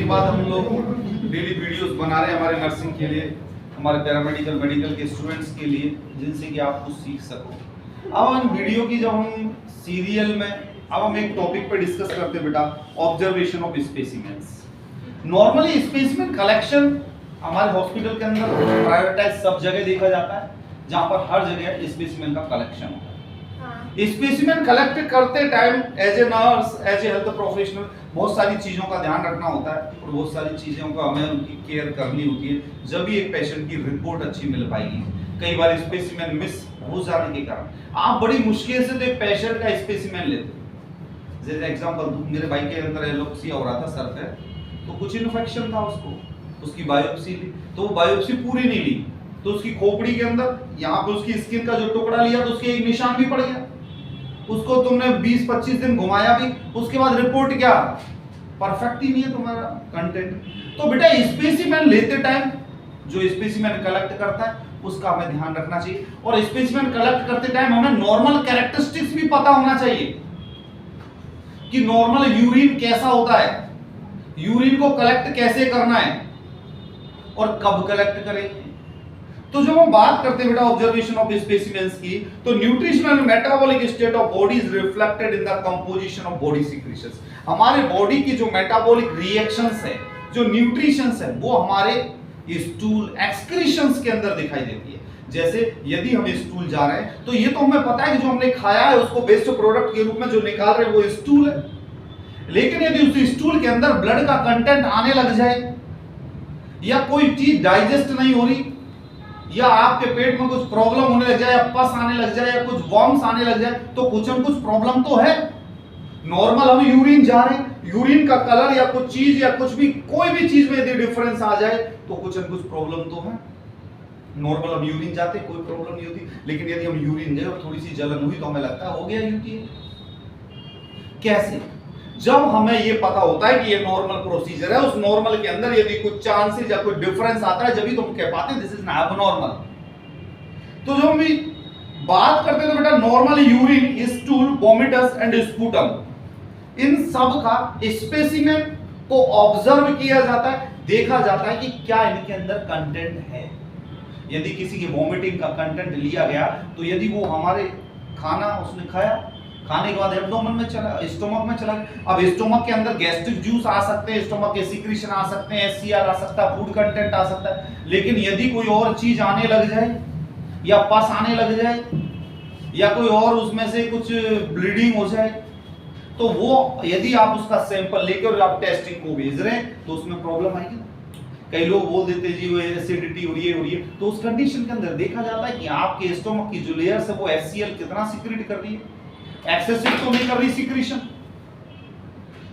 बाद हम लोग डेली वीडियोस बना रहे हैं हमारे नर्सिंग के लिए, हमारे पैरामेडिकल मेडिकल के स्टूडेंट्स के लिए, जिनसे कि आप कुछ सीख सको। अब हम वीडियो की जब हम सीरियल में अब हम एक टॉपिक पर डिस्कस करते हैं बेटा, observation of specimens. Normally specimen collection हमारे हॉस्पिटल के अंदर प्रायोरिटाइज सब जगह देखा जाता है, जहां पर हर जगह स्पेसिमेन का कलेक्शन होता है। स्पेसिमेन कलेक्ट करते time as a nurse, as a health professional बहुत सारी चीजों का ध्यान रखना होता है और बहुत सारी चीजों को हमें उनकी केयर करनी होती है, जब भी एक पेशेंट की रिपोर्ट अच्छी मिल पाएगी। कई बार स्पेसिमेन मिस हो जाने के कारण आप बड़ी मुश्किल से तो एक पेशेंट का स्पेसिमेन लेते हो। जैसे एग्जांपल मेरे भाई के अंदर एलोक्सिया हो रहा था सर पे, तो कुछ इन्फेक्शन था उसको, उसकी बायोप्सी ली तो वो बायोप्सी पूरी नहीं ली, तो उसकी खोपड़ी के अंदर यहाँ पे उसकी स्किन का जो टुकड़ा लिया तो उसके एक निशान भी पड़ गया। उसको तुमने 20-25 दिन घुमाया भी, उसके बाद रिपोर्ट क्या परफेक्ट ही नहीं है तुम्हारा कंटेंट। तो बेटा स्पेसिमेन लेते टाइम जो स्पेसिमेन कलेक्ट करता है उसका हमें ध्यान रखना चाहिए, और स्पेसिमेन कलेक्ट करते टाइम हमें नॉर्मल कैरेक्टरिस्टिक्स भी पता होना चाहिए कि नॉर्मल यूरिन कैसा होता है, यूरिन को कलेक्ट कैसे करना है और कब कलेक्ट करें। तो जब हम बात करते हैं बेटा ऑब्जर्वेशन ऑफ स्पेसिमेंस की, तो nutritional and metabolic state of body is reflected in the composition of body secretions. हमारे बॉडी की जो मेटाबॉलिक रिएक्शंस है, जो न्यूट्रिशंस है, वो हमारे स्टूल एक्सक्रीशंस के अंदर दिखाई देती है। जैसे यदि हम स्टूल जा रहे हैं तो ये तो हमें पता है कि जो हमने खाया है उसको वेस्ट प्रोडक्ट के रूप में जो निकाल रहे हैं वो स्टूल है, लेकिन यदि उस स्टूल के अंदर ब्लड का कंटेंट आने लग जाए, या कोई चीज डाइजेस्ट नहीं हो रही, या आपके पेट में कुछ प्रॉब्लम होने लग जाए, या पस आने लग जाए, या कुछ वॉर्म्स आने लग जाए, तो कुछ न कुछ प्रॉब्लम तो है। नॉर्मल हम यूरिन जा रहे हैं, यूरिन का कलर या कुछ चीज या कुछ भी कोई भी चीज में यदि डिफरेंस आ जाए तो कुछ न कुछ प्रॉब्लम तो है। नॉर्मल हम यूरिन जाते कोई प्रॉब्लम नहीं होती, लेकिन यदि हम यूरिन गए और थोड़ी सी जलन हुई तो हमें लगता है हो गया यूटीआई। कैसे? जब हमें ये पता होता है कि ये नॉर्मल प्रोसीजर है, उस नॉर्मल के अंदर यदि कुछ चांसेस या कोई डिफरेंस आता है, जब भी तुम कह पाते हैं दिस इज एबनॉर्मल। तो जब हम बात करते हैं तो बेटा normal urine, stool, vomitus and sputum, इन सब का स्पेसिमेन को ऑब्जर्व किया जाता है, देखा जाता है कि क्या इनके अंदर कंटेंट है। यदि किसी के वोमिटिंग का कंटेंट लिया गया तो यदि वो हमारे खाना उसने खाया, खाने के बाद एब्डोमेन में चला, स्टोमक में चला, अब स्टोमक के अंदर गैस्ट्रिक जूस आ सकते हैं, स्टोमक के सीक्रेशन आ सकते हैं, एचसीआर आ सकता है, फूड कंटेंट आ सकता है, लेकिन यदि कोई और चीज आने लग जाए या पस आने लग जाए या कोई और उसमें से कुछ ब्लीडिंग हो जाए, तो वो यदि आप उसका सैंपल लेकर आप टेस्टिंग को भेज रहे हैं तो उसमें प्रॉब्लम आएगी ना। कई लोग बोल देते जी वो एसिडिटी हो रही है, तो उस कंडीशन के अंदर देखा जाता है कि आपके स्टोमक की जो लेयर है वो HCl कितना सीक्रेट कर रही है, एक्सेसिव तो नहीं कर रही सीक्रेशन।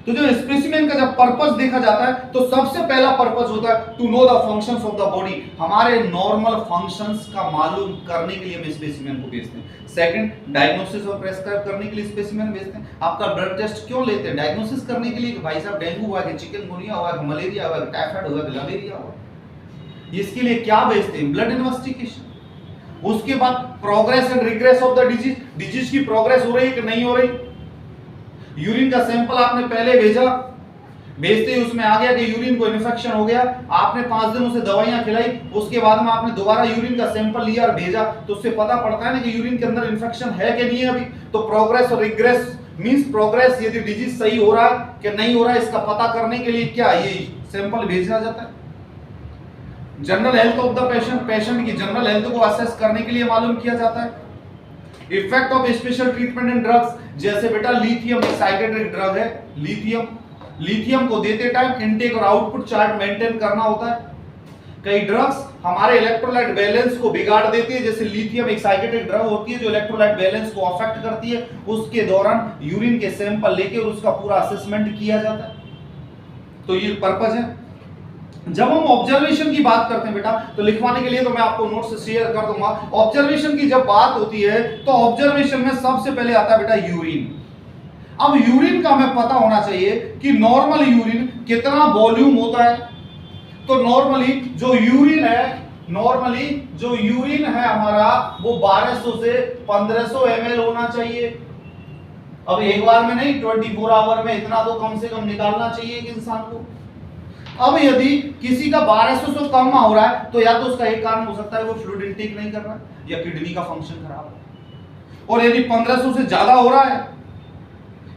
तो जो स्पेसिमेन का जब पर्पस देखा जाता है तो सबसे पहला पर्पस होता है to know the functions of the body, हमारे नॉर्मल फंक्शंस का मालूम करने के लिए हम स्पेसिमेन को भेजते हैं। सेकंड, डायग्नोसिस और प्रेस्क्राइब करने के लिए स्पेसिमेन भेजते हैं। आपका ब्लड टेस्ट क्यों लेते हैं? डायग्नोसिस करने के लिए कि भाई साहब डेंगू हुआ है, चिकनगुनिया हुआ है, मलेरिया हुआ है, टाइफाइड हुआ है, लवेरिया हुआ है, इसके लिए क्या भेजते हैं? Blood investigation. उसके बाद progress and regress of the disease, disease की प्रोग्रेस हो रही है कि नहीं हो रही। यूरिन का सैंपल आपने पहले भेजा, भेजते ही उसमें आ गया कि यूरिन को इन्फेक्शन हो गया, आपने 5 दिन उसे दवाइयां खिलाई, उसके बाद में आपने दोबारा यूरिन का सैंपल लिया और भेजा, तो उससे पता पड़ता है ना कि यूरिन के अंदर इन्फेक्शन है कि नहीं है अभी। तो प्रोग्रेस और रिग्रेस मींस प्रोग्रेस, यदि डिजीज सही हो रहा है कि नहीं हो रहा है इसका पता करने के लिए क्या ये सैंपल भेजा जाता है। General health of the patient, patient की जनरल हेल्थ को असेस करने के लिए मालूम किया जाता है। Effect of special treatment and drugs, जैसे बेटा लिथियम एक साइकेट्रिक ड्रग है, लिथियम, लिथियम को देते टाइम इनटेक और आउटपुट चार्ट मेंटेन करना होता है। कई ड्रग्स हमारे इलेक्ट्रोलाइट बैलेंस को बिगाड़ देती है, जैसे लिथियम एक साइकेट्रिक ड्रग होती है जो इलेक्ट्रोलाइट बैलेंस को अफेक्ट करती है। उसके दौरान यूरिन के सैंपल लेके उसका पूरा असेसमेंट किया जाता है। तो ये पर्पस है। जब हम ऑब्जर्वेशन की बात करते हैं बेटा, तो लिखवाने के लिए तो मैं आपको नोट्स शेयर कर दूंगा। ऑब्जर्वेशन की जब बात होती है तो ऑब्जर्वेशन में सबसे पहले आता है बेटा यूरिन। अब यूरिन का हमें पता होना चाहिए कि नॉर्मल यूरिन कितना वॉल्यूम होता है। तो नॉर्मली जो यूरिन है हमारा वो 1200 से 1500 ml होना चाहिए। अब एक बार में नहीं, 24 आवर में इतना तो कम से कम निकालना चाहिए एक इंसान को। अब यदि किसी का 1200 से कम हो रहा है तो या तो उसका एक कारण हो सकता है वो फ्लूइड इनटेक नहीं कर रहा है या किडनी का फंक्शन खराब है। और यदि 1500 से ज्यादा हो रहा है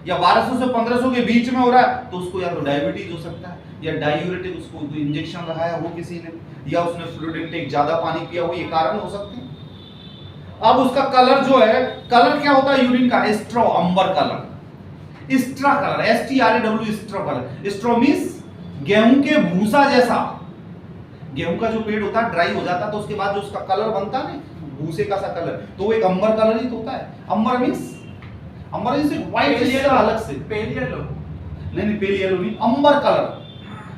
या 1200 से 1500 के बीच में हो रहा है तो उसको या तो डायबिटीज हो सकता है या डायूरेटिक उसको कोई इंजेक्शन लगाया हो किसी ने या उसने फ्लूइड इनटेक ज्यादा पानी पिया हो, ये कारण हो सकते हैं। अब उसका कलर जो है, कलर क्या होता है यूरिन का? Straw, amber colour, straw colour, STRAW, straw colour. Straw means गेहूं के भूसा जैसा। गेहूं का जो पेड़ होता है ड्राई हो जाता है तो उसके बाद जो उसका कलर बनता है ना भूसे का सा कलर, तो वो एक अंबर कलर ही तो होता है। अंबर मींस व्हाइट अलग से, पेल येलो नहीं पेल येलो नहीं, अंबर कलर।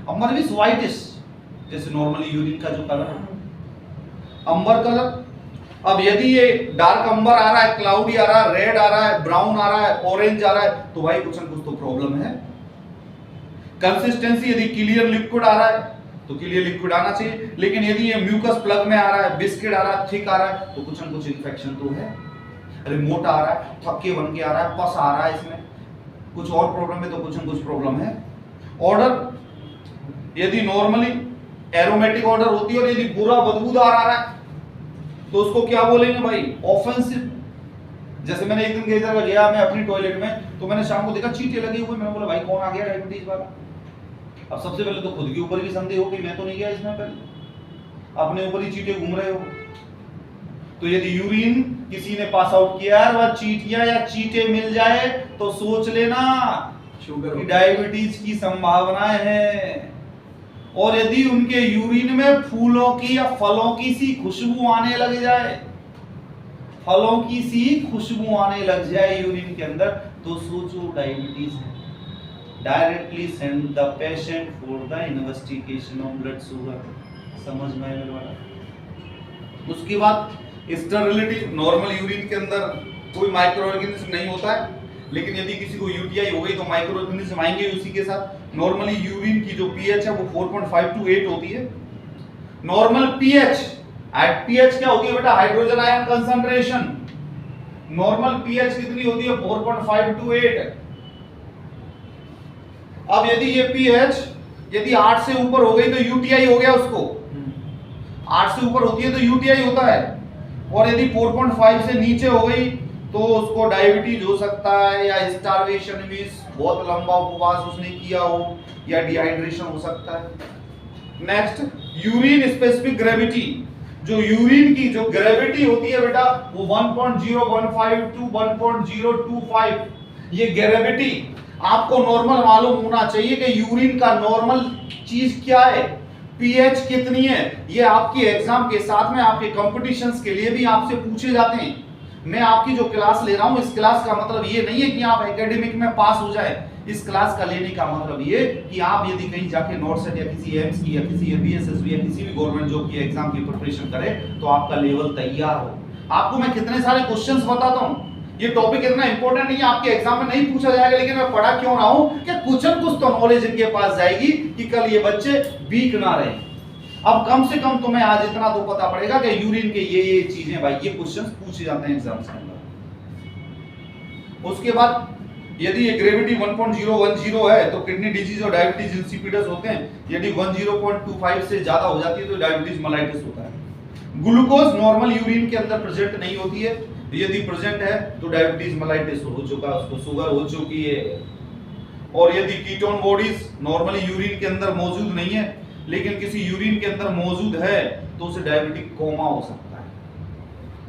अंबर मींस व्हाइटिश, जैसे नॉर्मली यूरिन का जो कलर है अंबर कलर। अब यदि ये डार्क अंबर आ रहा है, क्लाउडी आ रहा है, रेड आ रहा है, ब्राउन आ रहा है, ऑरेंज आ रहा है, तो भाई कुछ ना कुछ तो प्रॉब्लम है। कंसिस्टेंसी यदि क्लियर लिक्विड आ रहा है तो क्लियर लिक्विड आना चाहिए, लेकिन यदि ये म्यूकस प्लग में आ रहा है, बिस्किट आ रहा है, थिक आ रहा है, तो कुछ ना कुछ इन्फेक्शन तो है। अरे मोटा आ रहा है, थक्के बन के आ रहा है, पस आ रहा है, इसमें कुछ और प्रॉब्लम है तो कुछ ना कुछ प्रॉब्लम है। ऑर्डर यदि नॉर्मली एरोमेटिक ऑर्डर होती है और यदि बुरा बदबूदार आ रहा है तो उसको क्या बोलेंगे भाई? ऑफेंसिव। जैसे मैंने एक दिन कई जगह गया मैं अपनी टॉयलेट में, तो मैंने शाम को देखा चींटे लगे हुए, मैंने बोला भाई कौन आ गया डायबिटीज वाला। अब सबसे पहले तो खुद के ऊपर भी संदेह हो कि मैं तो नहीं गया इसमें, पहले अपने ऊपर ही चींटे घूम रहे हो। तो यदि यूरिन किसी ने पास आउट किया है वह चींटियां या चींटे मिल जाए तो सोच लेना शुगर डायबिटीज की संभावनाएं हैं। और यदि उनके यूरिन में फूलों की या फलों की सी खुशबू आने लग जाए, फलों की सी खुशबू आने लग जाए यूरिन के अंदर, तो सोचो डायबिटीज है। Directly send the patient for the investigation of blood sugar. समझ में आया मेरे वाला? उसके बाद स्टेरिलिटी, नॉर्मल यूरिन के अंदर कोई माइक्रो ऑर्गेनिज्म नहीं होता है, लेकिन यदि किसी को यूटीआई हो गई तो माइक्रो ऑर्गेनिज्म आएंगे उसी के साथ। नॉर्मली यूरिन की जो पीएच है वो 4.5 to 8 होती है। नॉर्मल पीएच, एट पीएच क्या होती है बेटा? Hydrogen ion concentration. Normal pH कितनी होती है? 4.5 to 8। अब यदि ये पीएच यदि 8 से ऊपर हो गई तो यूटीआई हो गया उसको। 8 से ऊपर होती है तो यूटीआई होता है, और यदि 4.5 से नीचे हो गई तो उसको डायबिटीज हो सकता है, या स्टार्वेशन मींस बहुत लंबा उपवास उसने किया हो, या डिहाइड्रेशन हो सकता है। Next, urine specific gravity. जो यूरिन की जो ग्रेविटी होती है बेटा वो 1.015 to 1.025। ये ग्रेविटी आपको नॉर्मल मालूम होना चाहिए कि यूरिन का नॉर्मल चीज क्या है, पीएच कितनी है। ये आपकी एग्जाम के साथ में आपके कॉम्पिटिशंस के लिए भी आपसे पूछे जाते हैं। मैं आपकी जो क्लास ले रहा हूं, इस क्लास का मतलब ये नहीं है कि आप एकेडमिक में पास हो जाए। इस क्लास का लेने का मतलब ये कि आप यदि कहीं जाके नॉर्थ सेट या किसी एम्स की या किसी बीएसएसबी या किसी भी गवर्नमेंट जॉब की एग्जाम की प्रिपरेशन करें तो आपका लेवल तैयार हो। आपको मैं कितने सारे क्वेश्चंस बताता हूं, ये टॉपिक इतना इंपॉर्टेंट नहीं है, आपके एग्जाम में नहीं पूछा जाएगा, लेकिन मैं पढ़ा क्यों रहा हूं कि कुछ न कुछ तो नॉलेज इनके पास जाएगी कि कल ये बच्चे वीक ना रहे। अब कम से कम तुम्हें आज इतना तो पता पड़ेगा कि यूरिन के ये चीजें भाई ये क्वेश्चंस पूछे जाते हैं एग्जाम्स के अंदर। उसके बाद यदि ये ग्रेविटी 1.010 है तो किडनी डिजीज और डायबिटीज इंसिपिडस होते हैं। यदि 10.25 से ज्यादा हो जाती है तो डायबिटीज मेलाइटिस होता है। ग्लूकोज नॉर्मल यूरिन के अंदर प्रेजेंट नहीं होती है, यदि प्रेजेंट है तो डायबिटीज मेलाइटिस हो चुका, उसको शुगर हो चुकी है। और यदि कीटोन बॉडीज नॉर्मली यूरिन के अंदर मौजूद नहीं है लेकिन किसी यूरिन के अंदर मौजूद है तो उसे डायबिटिक कोमा हो सकता है,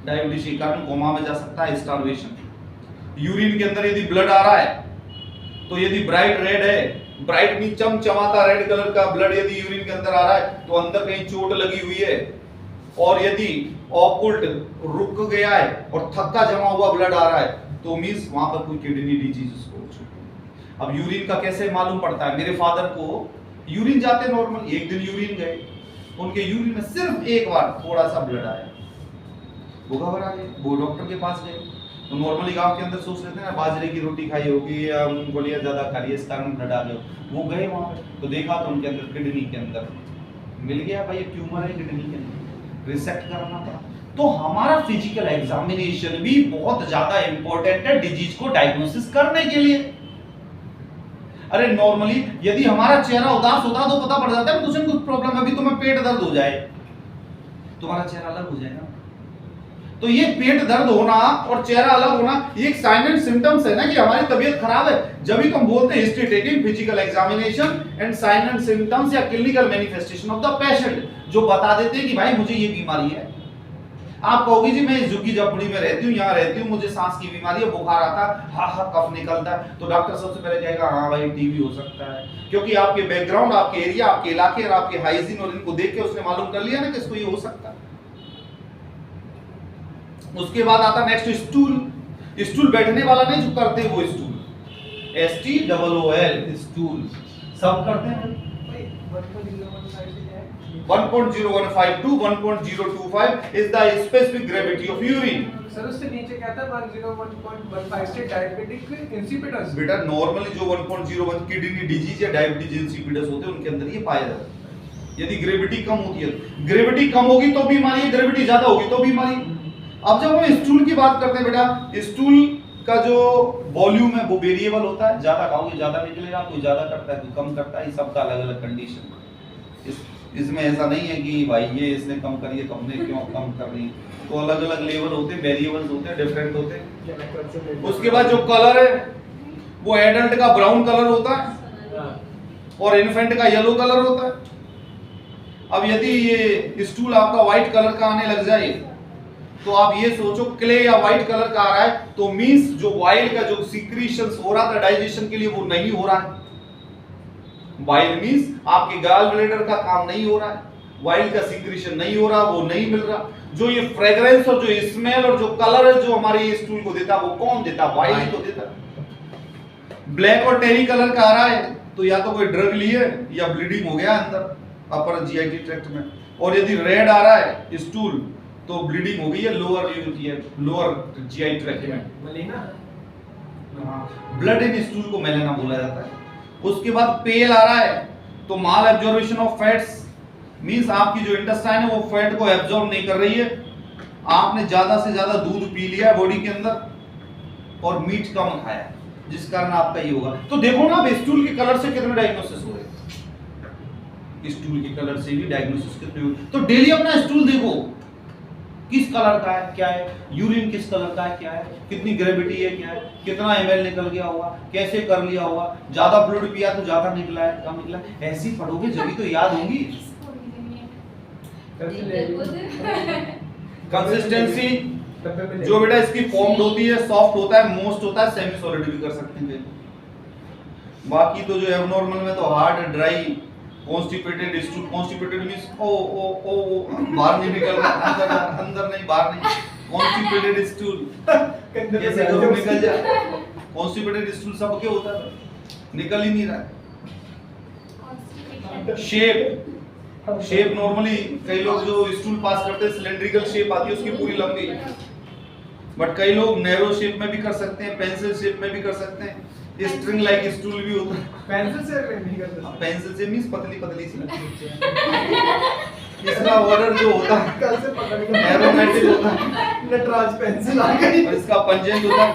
डायबिटीज के कारण कोमा में जा सकता है, स्टार्वेशन। यूरिन के अंदर यदि ब्लड आ रहा है तो यदि ब्राइट रेड है, ब्राइट मीन चमचमाता रेड कलर का ब्लड यदि यूरिन के अंदर आ रहा है तो अंदर कहीं चोट लगी हुई है। और यदि ऑकुल्ट रुक गया है और थक्का जमा हुआ ब्लड आ रहा है तो मींस वहां पर कोई किडनी डिजीज हो चुकी है। अब यूरिन का कैसे मालूम पड़ता है? मेरे फादर को यूरिन जाते नॉर्मल, एक दिन यूरिन गए, उनके यूरिन में सिर्फ एक बार थोड़ा सा ब्लड आया, वो घबरा गए, वो डॉक्टर के पास गए। तो नॉर्मली गांव के अंदर सोच लेते हैं ना बाजरे की रोटी खाई होगी या मूंगफलियां ज्यादा खा ली इस कारण ब्लड आ गया। वो गए वहां पे तो देखा तो उनके अंदर किडनी के अंदर मिल गया भाई ट्यूमर है किडनी के अंदर, रिसेक्ट कराना पड़ा। तो हमारा फिजिकल एग्जामिनेशन भी बहुत ज्यादा इंपॉर्टेंट है डिजीज को डायग्नोसिस करने के लिए। अरे नॉर्मली यदि हमारा चेहरा उदास होता तो पता पड़ जाता है कुछ न कुछ प्रॉब्लम है। अभी तुम्हें पेट दर्द हो जाए, तुम्हारा चेहरा अलग हो जाएगा। तो ये पेट दर्द होना और चेहरा अलग होना ये एक साइन एंड सिम्टम्स है ना कि हमारी तबीयत खराब है। जब भी तुम बोलते हैं history taking, physical examination and sign and symptoms या clinical manifestation of the patient, जो बता देते हैं कि भाई मुझे ये बीमारी है। आप कहोगे जी मैं इस झुग्गी झोपड़ी में रहती हूँ, यहाँ रहती हूँ, मुझे सांस की बीमारी है, बुखार आता है, हाँ कफ निकलता है, तो डॉक्टर सबसे पहले कहेगा हाँ भाई टीबी हो सकता है, क्योंकि आपके बैकग्राउंड, आपके एरिया, आपके इलाके और आपके हाइजीन और इनको देख के उसने मालूम कर लिया ना कि इसको ये हो सकता है। उसके बाद आता नेक्स्ट स्टूल। स्टूल बैठने वाला नहीं, जो करते वो स्टूल, STOOL स्टूल, सब करते हैं। 1.015 to 1.025 is the specific gravity of urine. Sir उससे नीचे क्या था 101.15 से डायबिटिक इंसिपिडस। बेटा नॉर्मली जो 1.01 किडनी डिजीज या डायबिटीज इंसिपिडस होते हैं उनके अंदर ये पाया जाता है। यदि ग्रेविटी कम होती है, ग्रेविटी कम होगी तो बीमारी है, ग्रेविटी ज्यादा होगी तो बीमारी। अब जब हम स्टूल की बात करते हैं बेटा, स्टूल का जो वॉल्यूम है वो वेरिएबल होता है, ज्यादा खाओगे ज्यादा निकलेगा, कोई ज्यादा करता है कोई कम करता है, ये सबका अलग अलग कंडीशन। इसमें ऐसा नहीं है कि भाई ये इसने कम करी है तो हमने क्यों कम कर रही, तो अलग अलग लेवल होते हैं, वेरिएबल्स होते हैं, डिफरेंट होते हैं। उसके बाद जो कलर है वो एडल्ट का ब्राउन कलर होता है और इन्फेंट का येलो कलर होता है। अब यदि ये स्टूल आपका व्हाइट कलर का आने लग जाए तो आप ये सोचो क्ले या व्हाइट कलर का आ रहा है तो मींस जो वाइल का जो सीक्रेशंस हो रहा था डाइजेशन के लिए वो नहीं हो रहा है। वाइल मींस आपके गाल ब्लैडर का काम नहीं हो रहा है, वाइल का सीक्रेशन नहीं हो रहा, वो नहीं मिल रहा। जो ये फ्रेग्रेंस और जो स्मेल और जो कलर है जो हमारे ये स्टूल को देता वो कौन देता, वाइल ही तो देता। ब्लैक और टेरी कलर का आ रहा है तो या तो कोई ड्रग लिए या ब्लीडिंग हो गया अंदर अपर जीआईटी ट्रैक्ट में, और यदि रेड आ रहा है स्टूल तो ब्लीडिंग हो गई है लोअर जीआई ट्रैक्ट में, मलेना। ब्लड इन स्टूल को मेलेना बोला जाता है। उसके बाद पेल आ रहा है तो माल एब्जॉर्प्शन ऑफ फैट्स, मींस आपकी जो इंटेस्टाइन है वो फैट को एब्जॉर्ब नहीं कर रही है, आपने ज्यादा से ज्यादा दूध पी लिया बॉडी के अंदर और मीट कम खाया, जिस कारण आपका ये होगा। तो देखो ना अब स्टूल के कलर से कितने डायग्नोसिस हो रहे, स्टूल के कलर से भी डायग्नोसिस कितने हो। तो डेली अपना स्टूल देखो किस कलर का है, क्या है, यूरिन किस कलर का है, क्या है, कितनी ग्रेविटी है, क्या है, कितना ml निकल गया होगा, कैसे कर लिया होगा, ज्यादा फ्लूइड पिया तो ज्यादा निकला है, कम निकला है, ऐसी पढ़ोगे जब तो याद होंगी। कंसिस्टेंसी जो बेटा इसकी फॉर्म्ड होती है, सॉफ्ट होता है, मोस्ट होता है, सेमी सॉलिड भी कर सकते हैं। बाकी तो जो एबनॉर्मल में तो hard, dry, constipated stool, constipated means बाहर नहीं निकल रहा, अंदर नहीं बाहर नहीं, कॉन्स्टिपेटेड स्टूल कैसे घरों निकल जाए, कॉन्स्टिपेटेड स्टूल सबके होता है, निकल ही नहीं रहा। शेप नॉर्मली कई लोग जो स्टूल पास करते हैं सिलेंड्रिकल शेप आती है उसकी पूरी लंबी, बट कई लोग नैरो शेप में भी कर सकते हैं, पेंसिल शेप में भी कर सकते हैं, स्ट्रिंग लाइक स्टूल भी होता है। पेंसिल से नहीं कर सकते, पेंसिल से मींस पतली पतली सी इसका ऑर्डर जो होता है कल से पकड़ के एरोमेटिक होता है, नटराज पेंसिल आ गई, और इसका पंजेंट होता है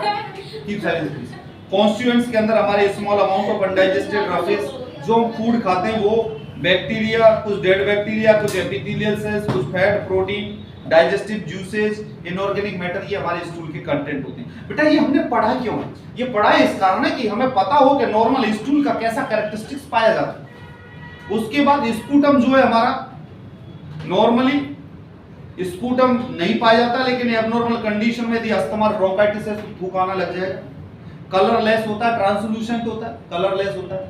कीप साइलेंस। कॉन्स्टिट्यूएंट्स के अंदर हमारे small amount of undigested roughage, जो हम फूड खाते हैं वो बैक्टीरिया, कुछ डेड बैक्टीरिया, कुछ एपिथेलियल सेल्स, कुछ fat, protein, digestive juices, inorganic matter, ये हमारे स्टूल के कंटेंट होते हैं। बेटा ये हमने पढ़ा क्यों है? ये पढ़ा है इस कारण है कि हमें पता हो कि नॉर्मल स्टूल का कैसा कैरेक्टरिस्टिक्स पाया जाता है। उसके बाद स्पूटम जो है हमारा नॉर्मली स्पूटम नहीं पाया जाता, लेकिन एबनॉर्मल कंडीशन में यदि अस्थमा ब्रोंकाइटिस है तो थूक आना लग जाएगा। कलरलेस होता है, ट्रांसलूसेंट होता है, कलरलेस होता है,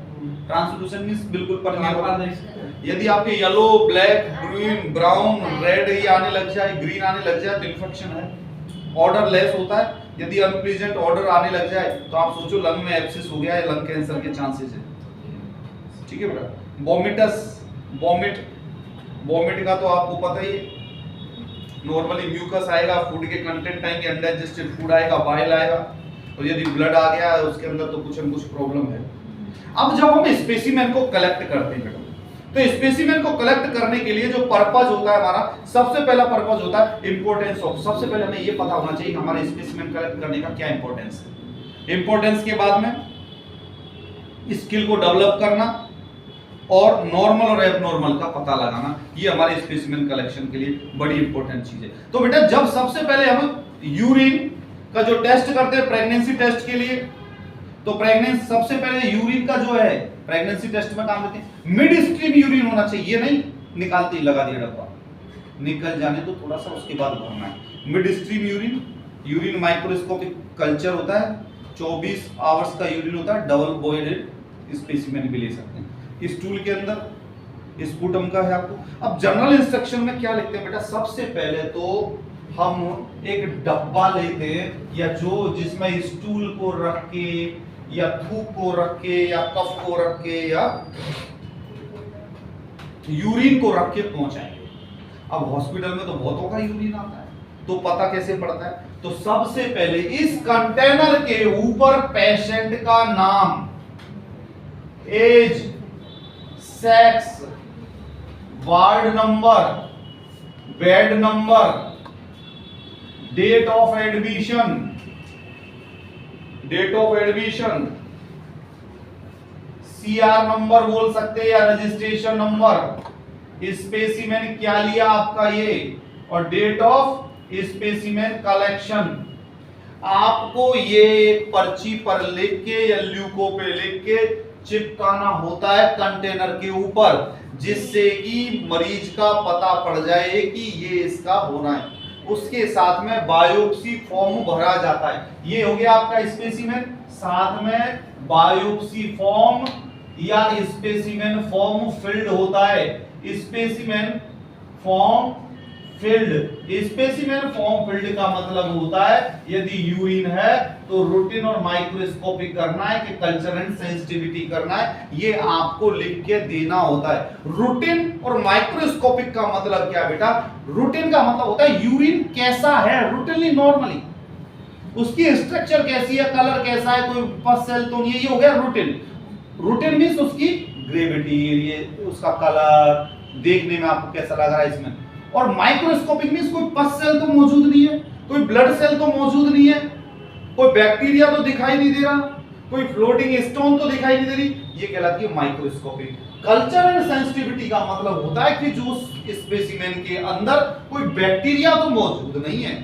ट्रांसलूसेंट मींस बिल्कुल परमेबल। यदि आपके yellow, black, green, brown, red ये आने लग जाए, ग्रीन आने लग जाए तो इन्फेक्शन है। ऑर्डरलेस होता है, यदि अनप्लीजेंट ऑर्डर आने लग जाए तो आप सोचो लंग में एब्सिस हो गया है, लंग कैंसर के चांसेस है। ठीक है बेटा। वॉमिट, वॉमिट का तो आपको पता ही है, नॉर्मली म्यूकस आएगा, फूड के कंटेंट आएंगे, अनडाइजेस्टेड फूड आएगा, बाइल आएगा, और यदि ब्लड आ गया उसके अंदर तो कुछ न कुछ प्रॉब्लम है। अब जब हम स्पेसिमेन को कलेक्ट करते हैं तो स्पेसिमेन को कलेक्ट करने के लिए जो पर्पस होता है हमारा, सबसे पहला पर्पस होता है इंपॉर्टेंस ऑफ। सबसे पहले हमें ये पता होना चाहिए हमारे स्पेसिमेन कलेक्ट करने का क्या इंपॉर्टेंस है। इंपॉर्टेंस के बाद में स्किल को डेवलप करना और नॉर्मल और एबनॉर्मल का पता लगाना, ये हमारे स्पेसिमेन कलेक्शन के लिए बड़ी इंपॉर्टेंट चीज है। तो बेटा जब सबसे पहले हम यूरिन का जो टेस्ट करते हैं प्रेगनेंसी टेस्ट के लिए, तो प्रेगनेंसी सबसे पहले यूरिन का जो है प्रेगनेंसी टेस्ट में काम लेते हैं, मिड स्ट्रीम यूरिन होना चाहिए, ये नहीं निकालते ही लगा दिया डब्बा, निकल जाने तो थोड़ा सा उसके बाद भरना है। Mid stream urine, urine microscopic culture होता है, 24 आवर्स का यूरिन होता है, डबल बॉयल्ड स्पेसिमेन भी ले सकते हैं। स्टूल के अंदर स्पूटम का है आपको। अब जनरल इंस्ट्रक्शन में क्या लिखते हैं बेटा, सबसे पहले तो हम एक डब्बा लेते हैं या जो जिसमें स्टूल को रख के या थूक को रख के या कफ को रख के या यूरिन को रख के पहुंचाएंगे। अब हॉस्पिटल में तो बहुतों का यूरिन आता है, तो पता कैसे पड़ता है, तो सबसे पहले इस कंटेनर के ऊपर पेशेंट का नाम, age, sex, ward number, bed number, date of admission, CR number बोल सकते हैं या रजिस्ट्रेशन नंबर, स्पेसिमेन क्या लिया आपका ये, और डेट ऑफ स्पेसिमेन कलेक्शन। आपको ये पर्ची पर लिख के या ल्यूको पे लिख के चिपकाना होता है कंटेनर के ऊपर, जिससे कि मरीज का पता पड़ जाए कि ये इसका होना है। उसके साथ में बायोप्सी फॉर्म भरा जाता है, ये हो गया आपका स्पेसिमेन, साथ में बायोप्सी फॉर्म या स्पेसिमेन फॉर्म फिल्ड होता है। Specimen form field, specimen form field का मतलब होता है यदि यूरिन है तो रूटीन और माइक्रोस्कोपिक करना है कि कल्चर एंड सेंसिटिविटी करना है, ये आपको लिख के देना होता है। रूटीन और माइक्रोस्कोपिक का मतलब क्या बेटा, रूटीन का मतलब होता है यूरिन कैसा है, रूटीनली नॉर्मली उसकी स्ट्रक्चर कैसी है, कलर कैसा है, कोई पस सेल तो नहीं है, ये हो गया रूटीन। रूटीन मींस उसकी ग्रेविटी, ये उसका कलर देखने में आपको कैसा लग रहा है इसमें। और माइक्रोस्कोपिक मींस कोई पस सेल तो मौजूद नहीं है, कोई ब्लड सेल तो मौजूद नहीं है, कोई बैक्टीरिया तो दिखाई नहीं दे रहा, कोई फ्लोटिंग स्टोन तो दिखाई नहीं दे रही, ये कहलाती है माइक्रोस्कोपिक। कल्चर एंड सेंसिटिविटी का मतलब होता है कि जो स्पेसिमेन के अंदर कोई बैक्टीरिया तो मौजूद नहीं है।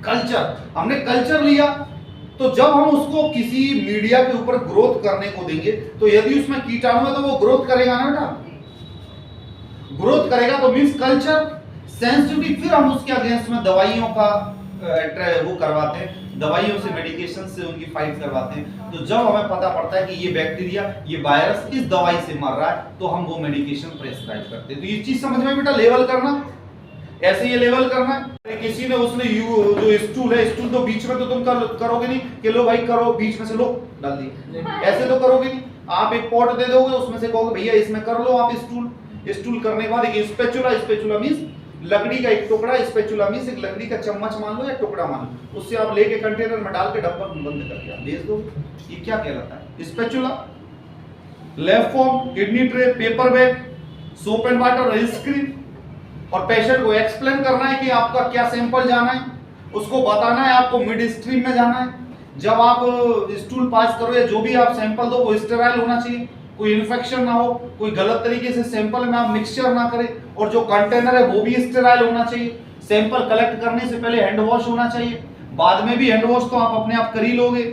कल्चर, हमने कल्चर लिया तो जब हम उसको किसी मीडिया के ऊपर ग्रोथ करने को देंगे तो यदि उसमें कीटाणु है तो वो ग्रोथ करेगा ना बेटा, ग्रोथ करेगा तो मींस कल्चर। सेंसिटिविटी, फिर हम उसके अगेंस्ट में दवाइयों का वो करवाते हैं, दवाइयों से मेडिकेशन से उनकी फाइट करवाते हैं। तो जब हमें पता पड़ता है कि ये बैक्टीरिया, ये वायरस इस दवाई से मर रहा है तो हम वो मेडिकेशन प्रेस्क्राइब करते हैं। तो ये चीज समझ में बेटा, लेवल करना ऐसे ये लेवल करना है। किसी ने उसने जो स्टूल है, स्टूल तो बीच में तो तुम करोगे नहीं कि लो भाई करो, बीच में से लो डाल दिए, ऐसे तो करोगे नहीं। आप एक पॉट दे दोगे, उसमें से कहोगे भैया इसमें कर लो आप स्टूल करने के बाद एक स्पैचुला मींस लकड़ी का एक टुकड़ा, स्पैचुला मींस एक लकड़ी का चम्मच मान लो या टुकड़ा मान लो, उससे आप लेके कंटेनर में डाल के ढक्कन बंद करके आप भेज दो। ये क्या कहलाता है, spatula. Left form, kidney tray, paper bag, soap and water, screen. और पेशेंट को एक्सप्लेन करना है कि आपका क्या सैंपल जाना है, उसको बताना है आपको मिड स्ट्रीम में जाना है। जब आप स्टूल पास करो या जो भी आप सैंपल दो वो स्टेराइल होना चाहिए, कोई इन्फेक्शन ना हो, कोई गलत तरीके से सैंपल में आप मिक्सचर ना करें, और जो कंटेनर है वो भी स्टेराइल होना चाहिए। सैंपल कलेक्ट करने से पहले हैंड वॉश होना चाहिए, बाद में भी हैंड वॉश तो आप अपने आप कर ही लोगे।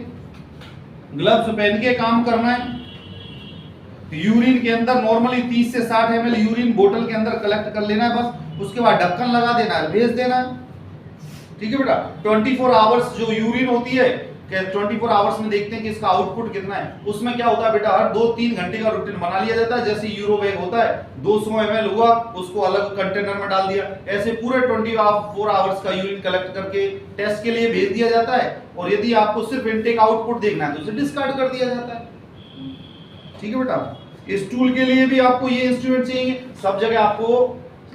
ग्लव्स पहन के काम करना है। यूरिन के अंदर नॉर्मली 30 से 60 ml यूरिन बोतल के अंदर कलेक्ट कर लेना है बस, उसके बाद ढक्कन लगा देना है, भेज देना है। ठीक है बेटा। 24 आवर्स जो यूरिन होती है, 24 आवर्स में देखते हैं कि इसका आउटपुट कितना है। उसमें क्या होता है बेटा, हर 2-3 घंटे का रूटीन बना लिया जाता है। जैसे यूरो बैग होता है, 200 ml हुआ, उसको अलग कंटेनर में डाल दिया, ऐसे पूरे 24 आवर्स का यूरिन कलेक्ट करके टेस्ट के लिए भेज दिया जाता है। और यदि आपको सिर्फ इनटेक आउटपुट देखना है तो उसे डिस्कार्ड कर दिया जाता है। ठीक है बेटा। स्टूल के लिए भी आपको ये इंस्ट्रूमेंट चाहिए, सब जगह आपको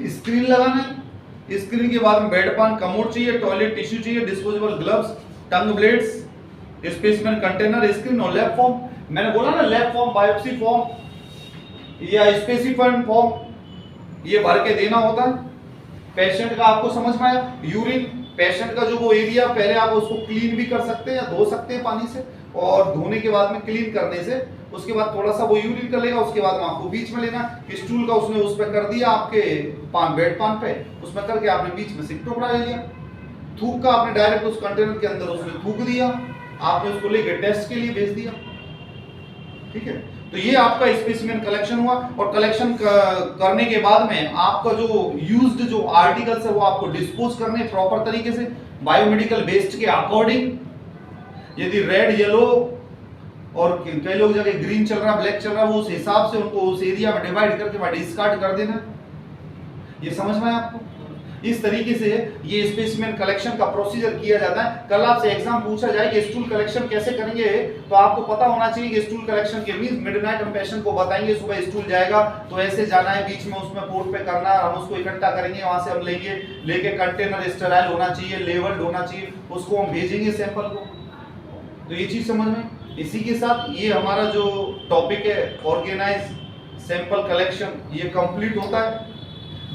स्क्रीन लगाना है। स्क्रीन के बाद में बेड पान, कमोड चाहिए, टॉयलेट टिश्यू चाहिए, डिस्पोजेबल ग्लव्स, टंग ब्लेड्स, स्पेसिमेन कंटेनर, स्क्रीन और लैब फॉर्म। मैंने बोला ना लैब फॉर्म, बायोप्सी फॉर्म या स्पेसिफाइड फॉर्म, ये भर के देना होता है। पेशेंट का आपको समझ में आया। यूरिन, पेशेंट का जो वो एरिया, पहले आप उसको क्लीन भी कर सकते हैं या धो सकते हैं पानी से, और धोने के बाद में क्लीन करने से उसके बाद थोड़ा सा वो यूरिन कर लेगा, उसके बाद आपको बीच में लेना, स्टूल का उसने उस पर कर दिया आपके बेड पान पे, उसमें करके आपने बीच में से एक टुकड़ा ले लिया, थूक का आपने डायरेक्ट उस कंटेनर के अंदर उसमें थूक दिया, आपने उसको लेके टेस्ट के लिए भेज दिया। ठीक है, तो ये आपका स्पेसिमेन कलेक्शन हुआ। और कलेक्शन करने के बाद में आपका जो यूज्ड जो आर्टिकल्स है वो आपको डिस्पोज करने प्रॉपर तरीके से बायोमेडिकल वेस्ट के अकॉर्डिंग। यदि रेड, येलो और कई लोग जगह ग्रीन चल रहा, ब्लैक चल रहा, वो उस हिसाब से उनको उस एरिया में डिवाइड करके वहां डिस्कार्ड कर देना। ये समझ में आया आपको? इस तरीके से ये स्पेसिमेन कलेक्शन का प्रोसीजर किया जाता है। कल आपसे एग्जाम पूछा जाए कि स्टूल कलेक्शन कैसे करेंगे, तो आपको पता होना चाहिए कि स्टूल कलेक्शन के मींस मिडनाइट हम पेशेंट को बताएंगे सुबह स्टूल जाएगा तो ऐसे जाना है, बीच में उसमें पोर्ट पे करना है, हम उसको इकट्ठा करेंगे, वहां से हम लेंगे, लेके कंटेनर स्टेराइल होना चाहिए, लेवल्ड होना चाहिए, उसको हम भेजेंगे सैंपल को। तो ये चीज समझ में। इसी के साथ ये हमारा जो टॉपिक है ऑर्गेनाइज सैंपल कलेक्शन ये कंप्लीट होता है।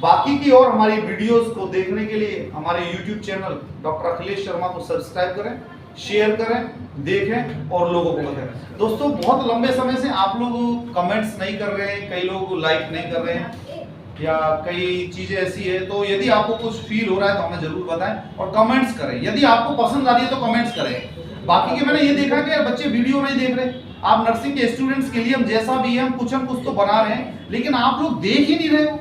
बाकी की और हमारी वीडियोस को देखने के लिए हमारे YouTube channel doctor Akhilesh Sharma को सब्सक्राइब करें, शेयर करें, देखें और लोगों को बताएं। दोस्तों बहुत लंबे समय से आप लोग कमेंट्स नहीं कर रहे हैं, कई लोग लाइक नहीं कर रहे हैं या कई चीजें ऐसी है, तो यदि आपको कुछ फील हो रहा है तो हमें जरूर बताएं और कमेंट्स करें। यदि आपको पसंद आ रही है तो कमेंट्स करें। बाकी के मैंने ये देखा कि यार बच्चे वीडियो नहीं देख रहे, आप नर्सिंग के स्टूडेंट्स के लिए हम जैसा भी है हम कुछ तो बना रहे हैं, लेकिन आप लोग देख ही नहीं रहे हो।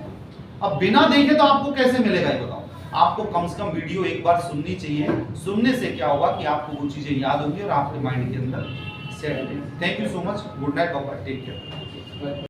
अब बिना देखे तो आपको कैसे मिलेगा ये बताओ? आपको कम से कम वीडियो एक बार सुननी चाहिए। सुनने से क्या होगा कि आपको वो चीजें याद होंगी और आपके माइंड के अंदर सेट होंगी। Thank you so much, good night, bye, take care.